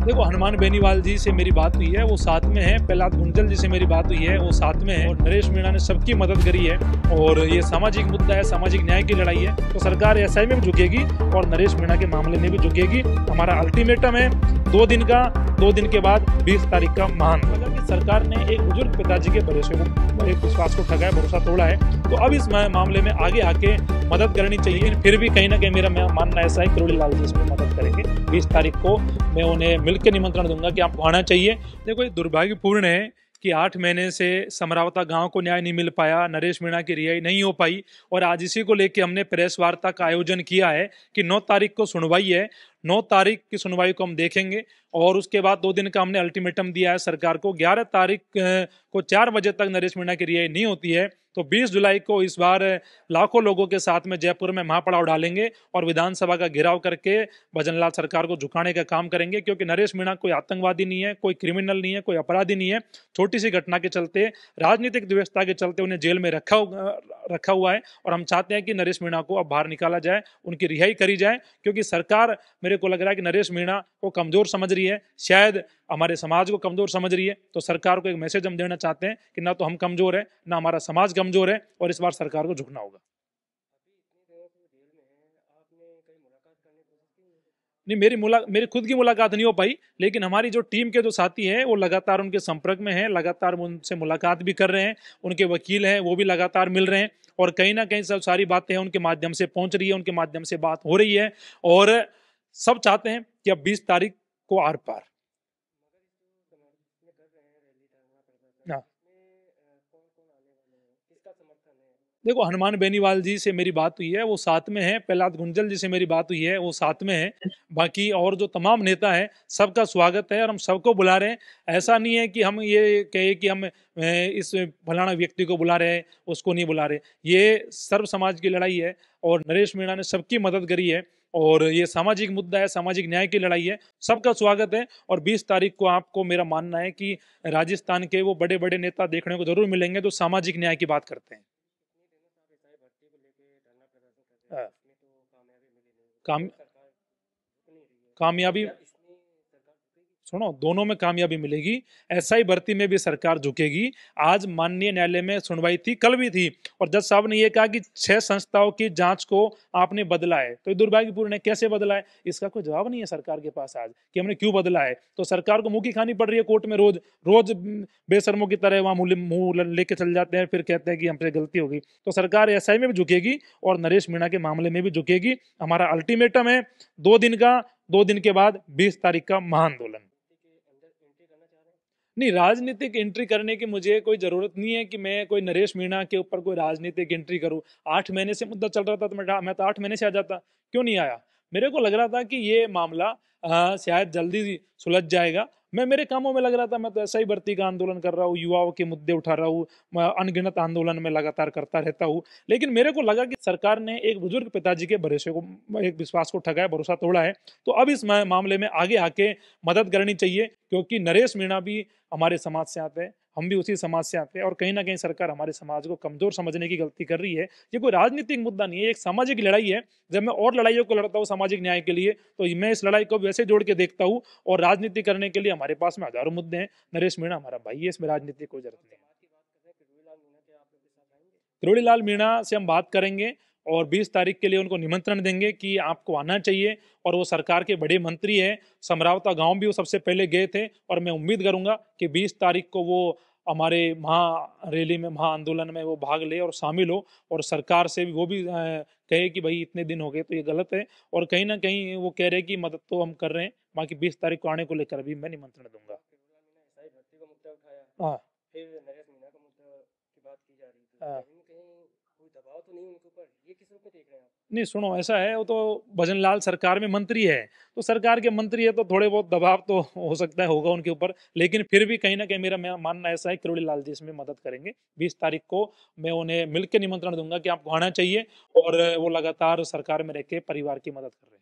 देखो, हनुमान बेनीवाल जी से मेरी बात हुई है, वो साथ में है। प्रहलाद गुंजल जी से मेरी बात हुई है, वो साथ में है। और नरेश मीणा ने सबकी मदद करी है और ये सामाजिक मुद्दा है, सामाजिक न्याय की लड़ाई है। तो सरकार एसआई में भी झुकेगी और नरेश मीणा के मामले में भी झुकेगी। हमारा अल्टीमेटम है 2 दिन का, 2 दिन के बाद 20 तारीख का महाआंदोलन। सरकार ने एक बुजुर्ग पिताजी के भरोसे को, एक विश्वास को ठगा है, भरोसा तोड़ा है। तो अब इस मामले में आगे आके मदद करनी चाहिए। फिर भी कहीं ना कहीं मेरा मानना ऐसा है किरोड़ी लाल जी इसमें मदद करेंगे। 20 तारीख को मैं उन्हें मिलकर निमंत्रण दूंगा कि आपको आना चाहिए। देखो, ये दुर्भाग्यपूर्ण है कि 8 महीने से समरावता गांव को न्याय नहीं मिल पाया, नरेश मीणा की रिहाई नहीं हो पाई और आज इसी को लेकर हमने प्रेस वार्ता का आयोजन किया है कि 9 तारीख को सुनवाई है। 9 तारीख की सुनवाई को हम देखेंगे और उसके बाद 2 दिन का हमने अल्टीमेटम दिया है सरकार को। 11 तारीख को 4 बजे तक नरेश मीणा की रिहाई नहीं होती है तो 20 जुलाई को इस बार लाखों लोगों के साथ में जयपुर में महापड़ाव डालेंगे और विधानसभा का घेराव करके भजनलाल सरकार को झुकाने का काम करेंगे। क्योंकि नरेश मीणा कोई आतंकवादी नहीं है, कोई क्रिमिनल नहीं है, कोई अपराधी नहीं है। छोटी सी घटना के चलते, राजनीतिक व्यवस्था के चलते उन्हें जेल में रखा हुआ है और हम चाहते हैं कि नरेश मीणा को अब बाहर निकाला जाए, उनकी रिहाई करी जाए। क्योंकि सरकार, मेरे को लग रहा है कि नरेश मीणा को कमजोर समझ रही है, शायद हमारे समाज को कमजोर समझ रही है। तो सरकार को एक मैसेज हम देना चाहते हैं कि ना तो हम कमजोर है, ना हमारा समाज कमजोर है और इस बार सरकार को झुकना होगा। नहीं, मेरी खुद की मुलाकात नहीं हो पाई, लेकिन हमारी जो टीम के जो साथी हैं वो लगातार उनके संपर्क में हैं, लगातार उनसे मुलाकात भी कर रहे हैं। उनके वकील हैं, वो भी लगातार मिल रहे हैं और कहीं ना कहीं सब सारी बातें हैं उनके माध्यम से पहुंच रही है, उनके माध्यम से बात हो रही है और सब चाहते हैं कि अब 20 तारीख को आर पार। हाँ। देखो, हनुमान बेनीवाल जी से मेरी बात हुई है, वो साथ में है। प्रहलाद गुंजल जी से मेरी बात हुई है, वो साथ में है। बाकी और जो तमाम नेता है, सबका स्वागत है और हम सबको बुला रहे हैं। ऐसा नहीं है कि हम ये कहे कि हम इस फलाना व्यक्ति को बुला रहे हैं, उसको नहीं बुला रहे। ये सर्व समाज की लड़ाई है और नरेश मीणा ने सबकी मदद करी है और ये सामाजिक मुद्दा है, सामाजिक न्याय की लड़ाई है। सबका स्वागत है और 20 तारीख को आपको, मेरा मानना है कि राजस्थान के वो बड़े बड़े नेता देखने को जरूर मिलेंगे जो सामाजिक न्याय की बात करते हैं। हाँ। काम कामयाबी, सुनो, दोनों में कामयाबी मिलेगी। एसआई भर्ती में भी सरकार झुकेगी। आज माननीय न्यायालय में सुनवाई थी, कल भी थी और जज साहब ने यह कहा कि 6 संस्थाओं की जांच को आपने बदला है। तो ये दुर्भाग्यपूर्ण है। कैसे बदला है, इसका कोई जवाब नहीं है सरकार के पास आज कि हमने क्यों बदला है। तो सरकार को मुंह की खानी पड़ रही है कोर्ट में। रोज रोज बेशर्मों की तरह वहां मुंह लेके चल जाते हैं, फिर कहते हैं कि हमसे गलती होगी। तो सरकार एसआई में भी झुकेगी और नरेश मीणा के मामले में भी झुकेगी। हमारा अल्टीमेटम है 2 दिन का, 2 दिन के बाद 20 तारीख का महाआंदोलन। नहीं, राजनीतिक एंट्री करने की मुझे कोई जरूरत नहीं है कि मैं कोई नरेश मीणा के ऊपर कोई राजनीतिक एंट्री करूं। 8 महीने से मुद्दा चल रहा था तो मैं तो 8 महीने से आ जाता, क्यों नहीं आया। मेरे को लग रहा था कि ये मामला शायद जल्दी सुलझ जाएगा। मैं मेरे कामों में लग रहा था। मैं तो ऐसा ही भर्ती का आंदोलन कर रहा हूँ, युवाओं के मुद्दे उठा रहा हूँ, मैं अनगिनत आंदोलन में लगातार करता रहता हूँ। लेकिन मेरे को लगा कि सरकार ने एक बुजुर्ग पिताजी के भरोसे को, एक विश्वास को ठगा है, भरोसा तोड़ा है। तो अब इस मामले में आगे आके मदद करनी चाहिए। क्योंकि नरेश मीणा भी हमारे समाज से आते हैं, हम भी उसी समाज से आते हैं और कहीं ना कहीं सरकार हमारे समाज को कमजोर समझने की गलती कर रही है। ये कोई राजनीतिक मुद्दा नहीं है, एक सामाजिक लड़ाई है। जब मैं और लड़ाइयों को लड़ता हूँ सामाजिक न्याय के लिए, तो मैं इस लड़ाई को वैसे जोड़ के देखता हूँ। और राजनीति करने के लिए हमारे पास में हजारों मुद्दे हैं। नरेश मीणा हमारा भाई है, इसमें राजनीति की कोई जरूरत नहीं है। किरोड़ी लाल मीणा से हम बात करेंगे और 20 तारीख के लिए उनको निमंत्रण देंगे कि आपको आना चाहिए। और वो सरकार के बड़े मंत्री हैं, समरावता गांव भी वो सबसे पहले गए थे और मैं उम्मीद करूंगा कि 20 तारीख को वो हमारे महा रैली में, महा आंदोलन में वो भाग ले और शामिल हो और सरकार से भी वो भी कहे कि भाई इतने दिन हो गए तो ये गलत है। और कहीं ना कहीं वो कह रहे हैं कि मदद तो हम कर रहे हैं, बाकी 20 तारीख को आने को लेकर भी मैं निमंत्रण दूंगा। हाँ। हाँ। नहीं, सुनो, ऐसा है, वो तो भजनलाल सरकार में मंत्री है। तो सरकार के मंत्री है तो थोड़े बहुत दबाव तो हो सकता है, होगा उनके ऊपर। लेकिन फिर भी कहीं ना कहीं मेरा मानना ऐसा है किरोड़ी लाल जी इसमें मदद करेंगे। 20 तारीख को मैं उन्हें मिलकर निमंत्रण दूंगा कि आपको आना चाहिए और वो लगातार सरकार में रह के परिवार की मदद कर रहे हैं।